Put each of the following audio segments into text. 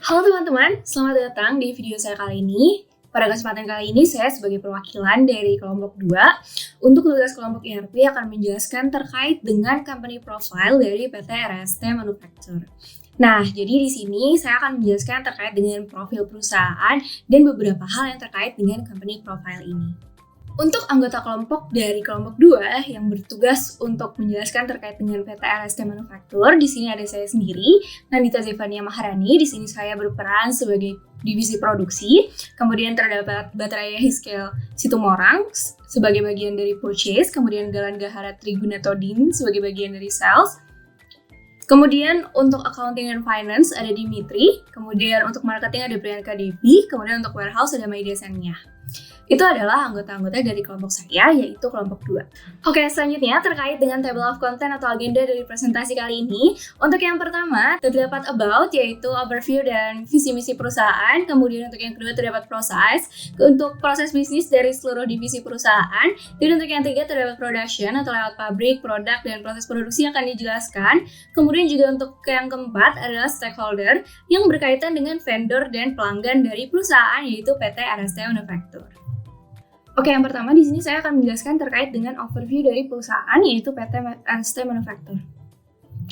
Halo teman-teman, selamat datang di video saya kali ini. Pada kesempatan kali ini, saya sebagai perwakilan dari kelompok 2 untuk tugas kelompok ERP akan menjelaskan terkait dengan company profile dari PT RST Manufacture. Nah, jadi di sini saya akan menjelaskan terkait dengan profil perusahaan dan beberapa hal yang terkait dengan company profile ini. Untuk anggota kelompok dari kelompok 2 yang bertugas untuk menjelaskan terkait dengan PT RST Manufacture, di sini ada saya sendiri, Nandita Zevania Maharani. Di sini saya berperan sebagai divisi produksi. Kemudian terdapat Batraya Hiskel Situmorang sebagai bagian dari purchase, kemudian Galan Gahara Trigunatodin sebagai bagian dari sales. Kemudian untuk accounting and finance ada Dimitri, kemudian untuk marketing ada Priyanka Devi, kemudian untuk warehouse ada Maida Sania. Itu adalah anggota-anggota dari kelompok saya, yaitu kelompok 2. Oke, selanjutnya terkait dengan table of content atau agenda dari presentasi kali ini. Untuk yang pertama, terdapat about, yaitu overview dan visi misi perusahaan. Kemudian untuk yang kedua terdapat process, untuk proses bisnis dari seluruh divisi perusahaan. Dan untuk yang ketiga terdapat production atau lewat pabrik, produk, dan proses produksi yang akan dijelaskan. Kemudian juga untuk yang keempat adalah stakeholder yang berkaitan dengan vendor dan pelanggan dari perusahaan, yaitu PT RST Manufacture. Oke, yang pertama di sini saya akan menjelaskan terkait dengan overview dari perusahaan, yaitu PT RST Manufacture.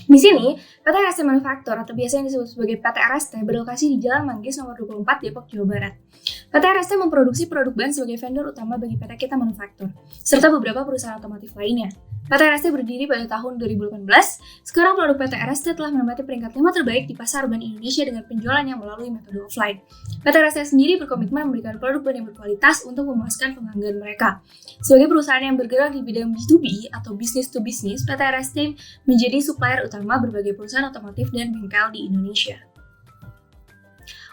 Di sini, PT RST Manufacture atau biasanya disebut sebagai PT RST berlokasi di Jalan Manggis nomor 24 Depok, Jawa Barat. PT RST memproduksi produk ban sebagai vendor utama bagi PT Kita Manufacture, serta beberapa perusahaan otomotif lainnya. PT RST berdiri pada tahun 2018. Sekarang produk PT RST telah menempati peringkat 5 terbaik di pasar ban Indonesia dengan penjualannya melalui metode offline. PT RST sendiri berkomitmen memberikan produk ban yang berkualitas untuk memuaskan pelanggan mereka. Sebagai perusahaan yang bergerak di bidang B2B atau business to business, PT RST menjadi supplier utama berbagai perusahaan otomotif dan bengkel di Indonesia.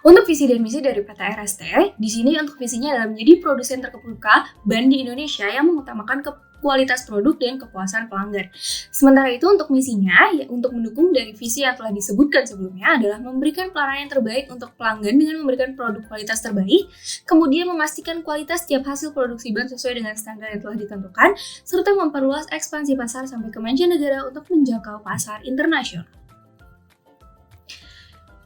Untuk visi dan misi dari PT RST, di sini untuk visinya adalah menjadi produsen terkemuka ban di Indonesia yang mengutamakan kualitas produk dan kepuasan pelanggan. Sementara itu untuk misinya, ya, untuk mendukung dari visi yang telah disebutkan sebelumnya adalah memberikan pelayanan yang terbaik untuk pelanggan dengan memberikan produk kualitas terbaik, kemudian memastikan kualitas setiap hasil produksi ban sesuai dengan standar yang telah ditentukan, serta memperluas ekspansi pasar sampai ke mancanegara untuk menjangkau pasar internasional.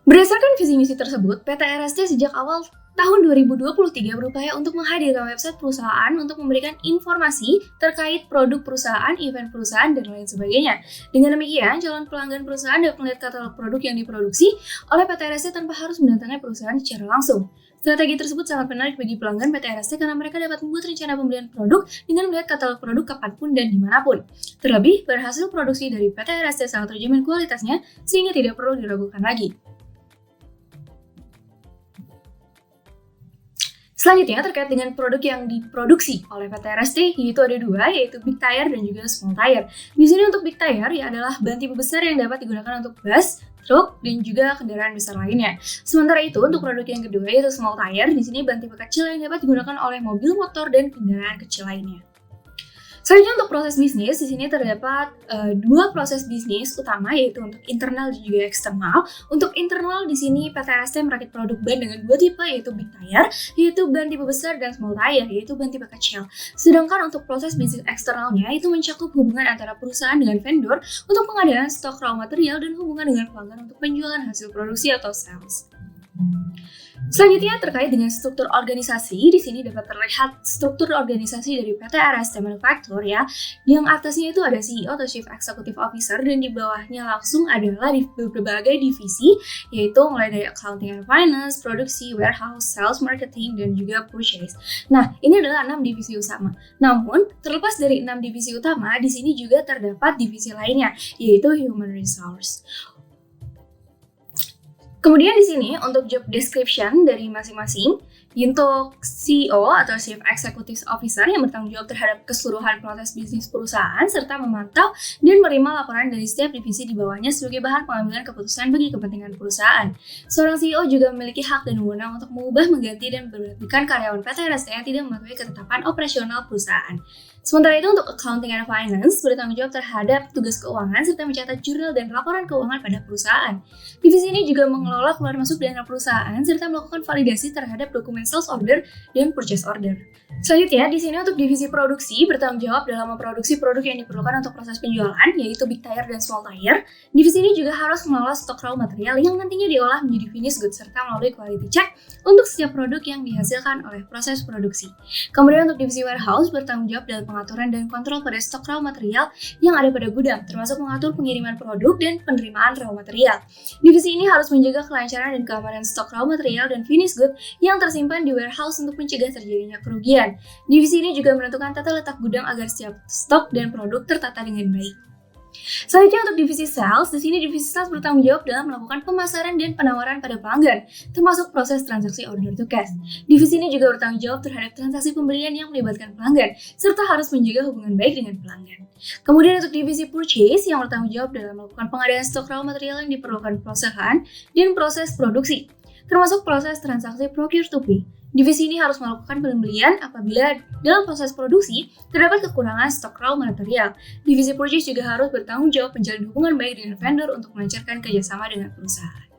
Berdasarkan visi misi tersebut, PT RST sejak awal tahun 2023 berupaya untuk menghadirkan website perusahaan untuk memberikan informasi terkait produk perusahaan, event perusahaan, dan lain sebagainya. Dengan demikian, calon pelanggan perusahaan dapat melihat katalog produk yang diproduksi oleh PT RST tanpa harus mendatangi perusahaan secara langsung. Strategi tersebut sangat menarik bagi pelanggan PT RST karena mereka dapat membuat rencana pembelian produk dengan melihat katalog produk kapanpun dan dimanapun. Terlebih, berhasil produksi dari PT RST sangat terjamin kualitasnya sehingga tidak perlu diragukan lagi. Selanjutnya terkait dengan produk yang diproduksi oleh PT RST, yaitu ada dua, yaitu big tire dan juga small tire. Di sini untuk big tire ya adalah ban tipe besar yang dapat digunakan untuk bus, truk, dan juga kendaraan besar lainnya. Sementara itu untuk produk yang kedua yaitu small tire, di sini ban tipe kecil yang dapat digunakan oleh mobil, motor, dan kendaraan kecil lainnya. Selanjutnya untuk proses bisnis, di sini terdapat dua proses bisnis utama, yaitu untuk internal dan juga eksternal. Untuk internal di sini PT RST merakit produk ban dengan dua tipe, yaitu big tire, yaitu ban tipe besar, dan small tire, yaitu ban tipe kecil. Sedangkan untuk proses bisnis eksternalnya itu mencakup hubungan antara perusahaan dengan vendor untuk pengadaan stok raw material dan hubungan dengan pelanggan untuk penjualan hasil produksi atau sales. Selanjutnya terkait dengan struktur organisasi, di sini dapat terlihat struktur organisasi dari PT RST Manufacture ya. Yang atasnya itu ada CEO atau Chief Executive Officer dan di bawahnya langsung adalah di berbagai divisi, yaitu mulai dari accounting and finance, produksi, warehouse, sales, marketing, dan juga purchase. Nah, ini adalah 6 divisi utama. Namun, terlepas dari 6 divisi utama, di sini juga terdapat divisi lainnya, yaitu human resource. Kemudian di sini untuk job description dari masing-masing, untuk CEO atau Chief Executive Officer yang bertanggung jawab terhadap keseluruhan proses bisnis perusahaan serta memantau dan menerima laporan dari setiap divisi di bawahnya sebagai bahan pengambilan keputusan bagi kepentingan perusahaan. Seorang CEO juga memiliki hak dan wewenang untuk mengubah, mengganti, dan memberhentikan karyawan PT RST yang tidak mematuhi ketetapan operasional perusahaan. Sementara itu untuk accounting and finance bertanggung jawab terhadap tugas keuangan serta mencatat jurnal dan laporan keuangan pada perusahaan. Divisi ini juga mengelola keluar masuk dana perusahaan serta melakukan validasi terhadap dokumen sales order dan purchase order. Selanjutnya, di sini untuk divisi produksi bertanggung jawab dalam memproduksi produk yang diperlukan untuk proses penjualan, yaitu big tire dan small tire. Divisi ini juga harus mengelola stok raw material yang nantinya diolah menjadi finished goods serta melalui quality check untuk setiap produk yang dihasilkan oleh proses produksi. Kemudian untuk divisi warehouse bertanggung jawab dalam pengaturan dan kontrol pada stok raw material yang ada pada gudang, termasuk mengatur pengiriman produk dan penerimaan raw material. Divisi ini harus menjaga kelancaran dan keamanan stok raw material dan finished good yang tersimpan di warehouse untuk mencegah terjadinya kerugian. Divisi ini juga menentukan tata letak gudang agar setiap stok dan produk tertata dengan baik. Selanjutnya untuk divisi sales, di sini divisi sales bertanggung jawab dalam melakukan pemasaran dan penawaran pada pelanggan, termasuk proses transaksi order to cash. Divisi ini juga bertanggung jawab terhadap transaksi pembelian yang melibatkan pelanggan, serta harus menjaga hubungan baik dengan pelanggan. Kemudian untuk divisi purchase yang bertanggung jawab dalam melakukan pengadaan stok raw material yang diperlukan perusahaan dan proses produksi, termasuk proses transaksi procure to pay. Divisi ini harus melakukan pembelian apabila dalam proses produksi terdapat kekurangan stok raw material. Divisi purchase juga harus bertanggung jawab menjalin hubungan baik dengan vendor untuk melancarkan kerjasama dengan perusahaan.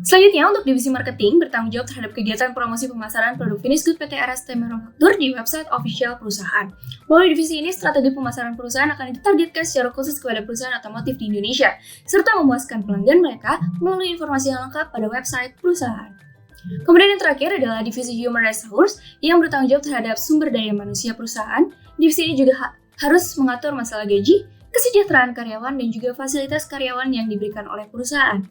Selanjutnya, untuk divisi marketing bertanggung jawab terhadap kegiatan promosi pemasaran produk finished good PT RST Manufaktur di website official perusahaan. Melalui divisi ini, strategi pemasaran perusahaan akan ditargetkan secara khusus kepada perusahaan otomotif di Indonesia, serta memuaskan pelanggan mereka melalui informasi yang lengkap pada website perusahaan. Kemudian yang terakhir adalah divisi Human Resource yang bertanggung jawab terhadap sumber daya manusia perusahaan. Divisi ini juga harus mengatur masalah gaji, kesejahteraan karyawan, dan juga fasilitas karyawan yang diberikan oleh perusahaan.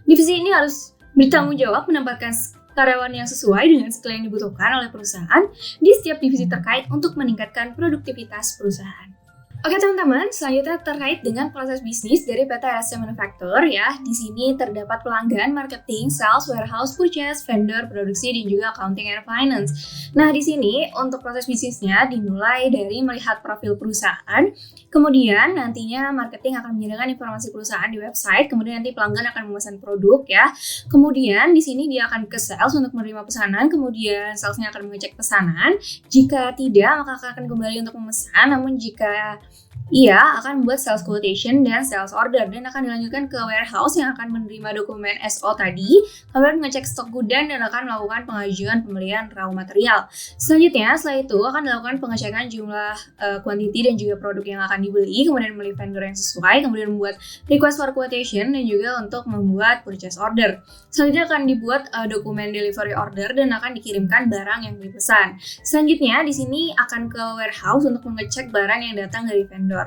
Divisi ini harus bertanggung jawab menempatkan karyawan yang sesuai dengan skill yang dibutuhkan oleh perusahaan di setiap divisi terkait untuk meningkatkan produktivitas perusahaan. Oke teman-teman, selanjutnya terkait dengan proses bisnis dari PT RST Manufaktur ya. Di sini terdapat pelanggan, marketing, sales, warehouse, purchase, vendor, produksi, dan juga accounting and finance. Nah, di sini untuk proses bisnisnya dimulai dari melihat profil perusahaan, kemudian nantinya marketing akan menyediakan informasi perusahaan di website, kemudian nanti pelanggan akan memesan produk ya. Kemudian di sini dia akan ke sales untuk menerima pesanan, kemudian salesnya akan mengecek pesanan. Jika tidak, maka akan kembali untuk memesan, namun jika ia akan membuat sales quotation dan sales order dan akan dilanjutkan ke warehouse yang akan menerima dokumen SO tadi, kemudian mengecek stok gudang dan akan melakukan pengajuan pembelian raw material. Selanjutnya, setelah itu akan dilakukan pengecekan jumlah quantity dan juga produk yang akan dibeli, kemudian memilih vendor yang sesuai, kemudian membuat request for quotation dan juga untuk membuat purchase order. Selanjutnya akan dibuat dokumen delivery order dan akan dikirimkan barang yang dipesan. Selanjutnya, di sini akan ke warehouse untuk mengecek barang yang datang dari vendor.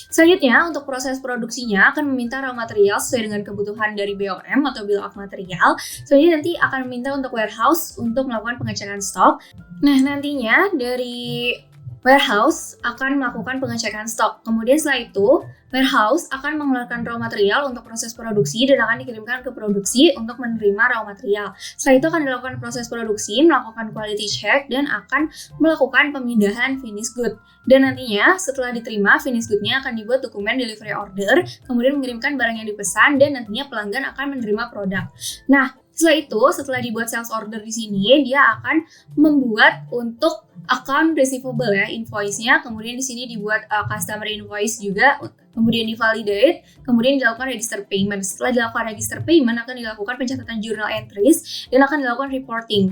Selanjutnya, untuk proses produksinya akan meminta raw material sesuai dengan kebutuhan dari BOM atau Bill of Material. Selanjutnya nanti akan meminta untuk warehouse untuk melakukan pengecekan stok. Nah, nantinya dari warehouse akan melakukan pengecekan stok. Kemudian setelah itu, warehouse akan mengeluarkan raw material untuk proses produksi dan akan dikirimkan ke produksi untuk menerima raw material. Setelah itu akan dilakukan proses produksi, melakukan quality check, dan akan melakukan pemindahan finished good. Dan nantinya setelah diterima, finished good-nya akan dibuat dokumen delivery order, kemudian mengirimkan barang yang dipesan, dan nantinya pelanggan akan menerima produk. Nah, setelah dibuat sales order di sini, dia akan membuat untuk account receivable ya, invoice-nya, kemudian di sini dibuat customer invoice juga, kemudian divalidate, kemudian dilakukan register payment. Setelah dilakukan register payment, akan dilakukan pencatatan journal entries dan akan dilakukan reporting.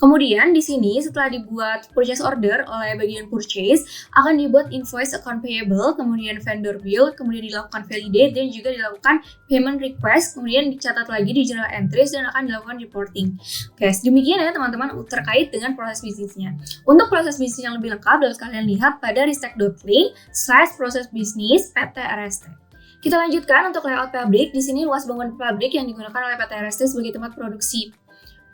Kemudian di sini setelah dibuat purchase order oleh bagian purchase, akan dibuat invoice account payable, kemudian vendor bill, kemudian dilakukan validate dan juga dilakukan payment request, kemudian dicatat lagi di journal entries dan akan dilakukan reporting. Oke, demikian ya teman-teman terkait dengan proses bisnisnya. Untuk proses bisnis yang lebih lengkap dapat kalian lihat pada ristek.link/proses bisnis PT RST. Kita lanjutkan untuk layout pabrik. Di sini luas bangunan pabrik yang digunakan oleh PT RST sebagai tempat produksi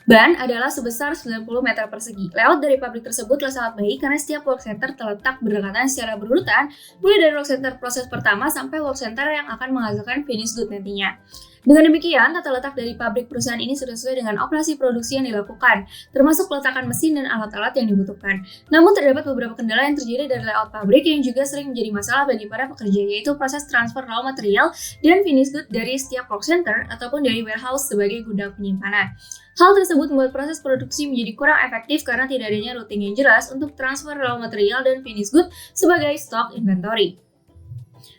ban adalah sebesar 90 meter persegi. Layout dari pabrik tersebut telah sangat baik karena setiap work center terletak berdekatan secara berurutan, mulai dari work center proses pertama sampai work center yang akan menghasilkan finished good nantinya. Dengan demikian, tata letak dari pabrik perusahaan ini sudah sesuai dengan operasi produksi yang dilakukan, termasuk peletakan mesin dan alat-alat yang dibutuhkan. Namun terdapat beberapa kendala yang terjadi dari layout pabrik yang juga sering menjadi masalah bagi para pekerja, yaitu proses transfer raw material dan finished good dari setiap work center ataupun dari warehouse sebagai gudang penyimpanan. Hal tersebut membuat proses produksi menjadi kurang efektif karena tidak adanya routing yang jelas untuk transfer raw material dan finished good sebagai stock inventory.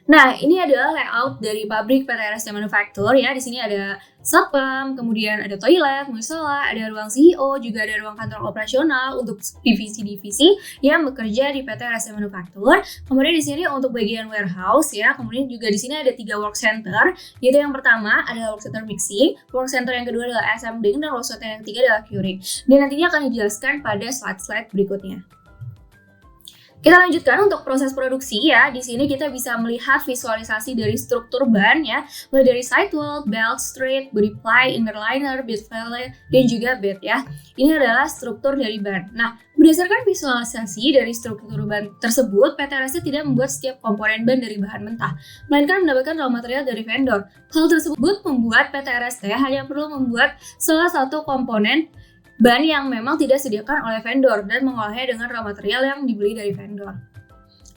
Nah, ini adalah layout dari pabrik PT RST Manufacture ya. Di sini ada satpam, kemudian ada toilet, musola, ada ruang CEO, juga ada ruang kantor operasional untuk divisi-divisi yang bekerja di PT RST Manufacture. Kemudian di sini untuk bagian warehouse ya. Kemudian juga di sini ada 3 work center, yaitu yang pertama adalah work center mixing, work center yang kedua adalah assembling, dan work center yang ketiga adalah curing. Dan nantinya akan dijelaskan pada slide-slide berikutnya. Kita lanjutkan untuk proses produksi ya. Di sini kita bisa melihat visualisasi dari struktur ban ya, mulai dari sidewall, belt, straight, body ply, inner liner, bed valley, dan juga bed ya. Ini adalah struktur dari ban. Nah, berdasarkan visualisasi dari struktur ban tersebut, PT RST tidak membuat setiap komponen ban dari bahan mentah, melainkan mendapatkan raw material dari vendor. Hal tersebut membuat PT RST hanya perlu membuat salah satu komponen ban yang memang tidak disediakan oleh vendor dan mengolahnya dengan raw material yang dibeli dari vendor.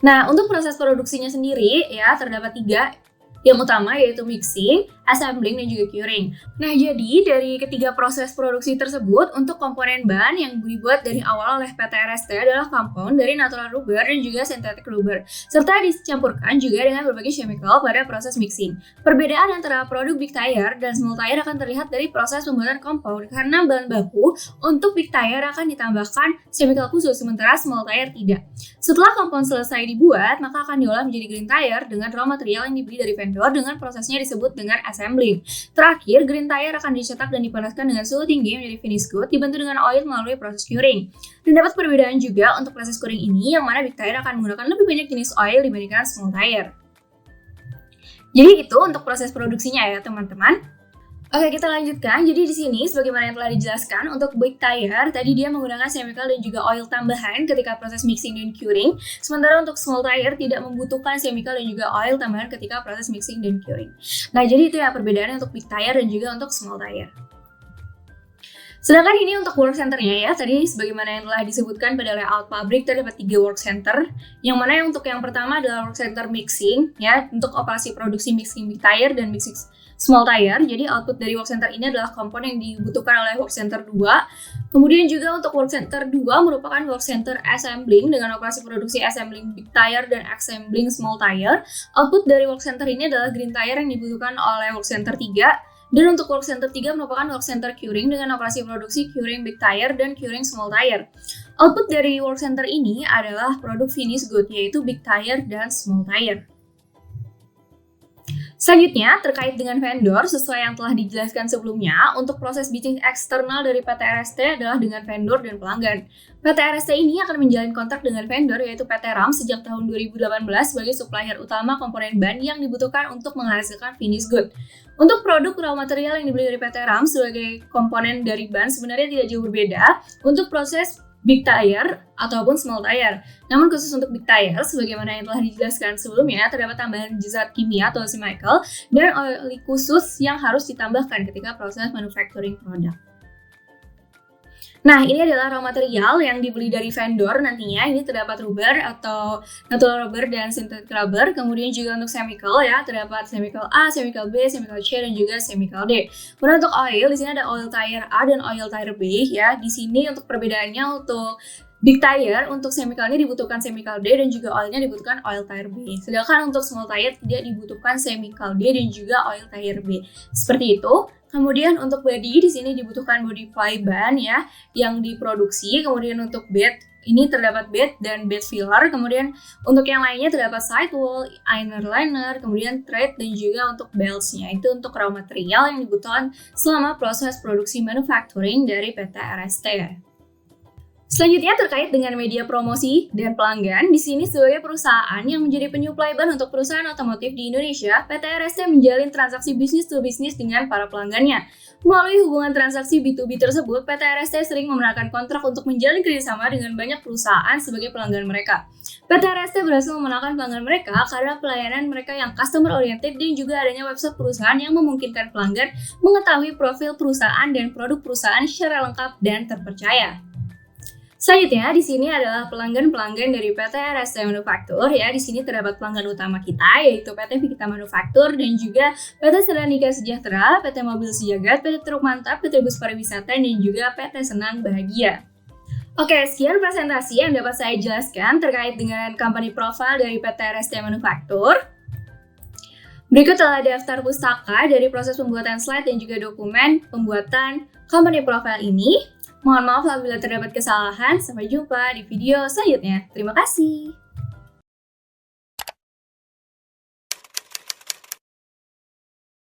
Nah, untuk proses produksinya sendiri ya terdapat 3 yang utama, yaitu mixing, assembling, dan juga curing. Nah, jadi dari ketiga proses produksi tersebut, untuk komponen ban yang dibuat dari awal oleh PT RST adalah compound dari natural rubber dan juga synthetic rubber, serta dicampurkan juga dengan berbagai chemical pada proses mixing. Perbedaan antara produk big tire dan small tire akan terlihat dari proses pembuatan compound, karena bahan baku untuk big tire akan ditambahkan chemical khusus, sementara small tire tidak. Setelah compound selesai dibuat, maka akan diolah menjadi green tire dengan raw material yang dibeli dari vendor dengan prosesnya disebut dengan assembling. Terakhir, green tire akan dicetak dan dipanaskan dengan suhu tinggi menjadi finished good, dibantu dengan oil melalui proses curing. Dan dapat perbedaan juga untuk proses curing ini, yang mana big tire akan menggunakan lebih banyak jenis oil dibandingkan small tire. Jadi itu untuk proses produksinya ya teman-teman. Oke, kita lanjutkan. Jadi di sini sebagaimana yang telah dijelaskan, untuk big tire tadi dia menggunakan chemical dan juga oil tambahan ketika proses mixing dan curing. Sementara untuk small tire tidak membutuhkan chemical dan juga oil tambahan ketika proses mixing dan curing. Nah, jadi itu ya perbedaannya untuk big tire dan juga untuk small tire. Sedangkan ini untuk work centernya ya, tadi sebagaimana yang telah disebutkan pada layout pabrik terdapat 3 work center, yang mana untuk yang pertama adalah work center mixing ya, untuk operasi produksi mixing big tire dan mixing small tire. Jadi output dari work center ini adalah komponen yang dibutuhkan oleh work center 2. Kemudian juga untuk work center 2 merupakan work center assembling dengan operasi produksi assembling big tire dan assembling small tire. Output dari work center ini adalah green tire yang dibutuhkan oleh work center 3. Dan untuk work center 3 merupakan work center curing dengan operasi produksi curing big tire dan curing small tire. Output dari work center ini adalah produk finished good, yaitu big tire dan small tire. Selanjutnya, terkait dengan vendor, sesuai yang telah dijelaskan sebelumnya, untuk proses bisnis eksternal dari PT RST adalah dengan vendor dan pelanggan. PT RST ini akan menjalin kontrak dengan vendor, yaitu PT RAM sejak tahun 2018 sebagai supplier utama komponen ban yang dibutuhkan untuk menghasilkan finished good. Untuk produk raw material yang dibeli dari PT RAM sebagai komponen dari ban sebenarnya tidak jauh berbeda untuk proses big tire ataupun small tire. Namun khusus untuk big tire, sebagaimana yang telah dijelaskan sebelumnya, terdapat tambahan zat kimia atau chemical dan oli khusus yang harus ditambahkan ketika proses manufacturing produk. Nah, ini adalah raw material yang dibeli dari vendor nantinya. Ini terdapat rubber atau natural rubber dan synthetic rubber. Kemudian juga untuk chemical ya, terdapat chemical A, chemical B, chemical C, dan juga chemical D. Kemudian untuk oil, di sini ada oil tire A dan oil tire B ya. Di sini untuk perbedaannya untuk big tire, untuk chemicalnya dibutuhkan chemical D dan juga oilnya dibutuhkan oil tire B. Sedangkan untuk small tire tidak dibutuhkan chemical D dan juga oil tire B. Seperti itu. Kemudian untuk body di sini dibutuhkan body ply ban ya yang diproduksi. Kemudian untuk bed ini terdapat bed dan bed filler. Kemudian untuk yang lainnya terdapat sidewall, inner liner, kemudian thread dan juga untuk belts-nya. Itu untuk raw material yang dibutuhkan selama proses produksi manufacturing dari PT RST. Selanjutnya terkait dengan media promosi dan pelanggan, di sini sebagai perusahaan yang menjadi penyuplai ban untuk perusahaan otomotif di Indonesia, PT RST menjalin transaksi bisnis to bisnis dengan para pelanggannya. Melalui hubungan transaksi B2B tersebut, PT RST sering memenangkan kontrak untuk menjalin kerjasama dengan banyak perusahaan sebagai pelanggan mereka. PT RST berhasil memenangkan pelanggan mereka karena pelayanan mereka yang customer oriented dan juga adanya website perusahaan yang memungkinkan pelanggan mengetahui profil perusahaan dan produk perusahaan secara lengkap dan terpercaya. Selanjutnya, di sini adalah pelanggan-pelanggan dari PT RST Manufaktur ya. Di sini terdapat pelanggan utama kita yaitu PT Fikita Manufaktur dan juga PT Sedanika Sejahtera, PT Mobil Sejagat, PT Truk Mantap, PT Bus Pariwisata dan juga PT Senang Bahagia. Oke, sekian presentasi yang dapat saya jelaskan terkait dengan company profile dari PT RST Manufaktur. Berikut adalah daftar pustaka dari proses pembuatan slide dan juga dokumen pembuatan company profile ini. Mohon maaf apabila terdapat kesalahan. Sampai jumpa di video selanjutnya. Terima kasih.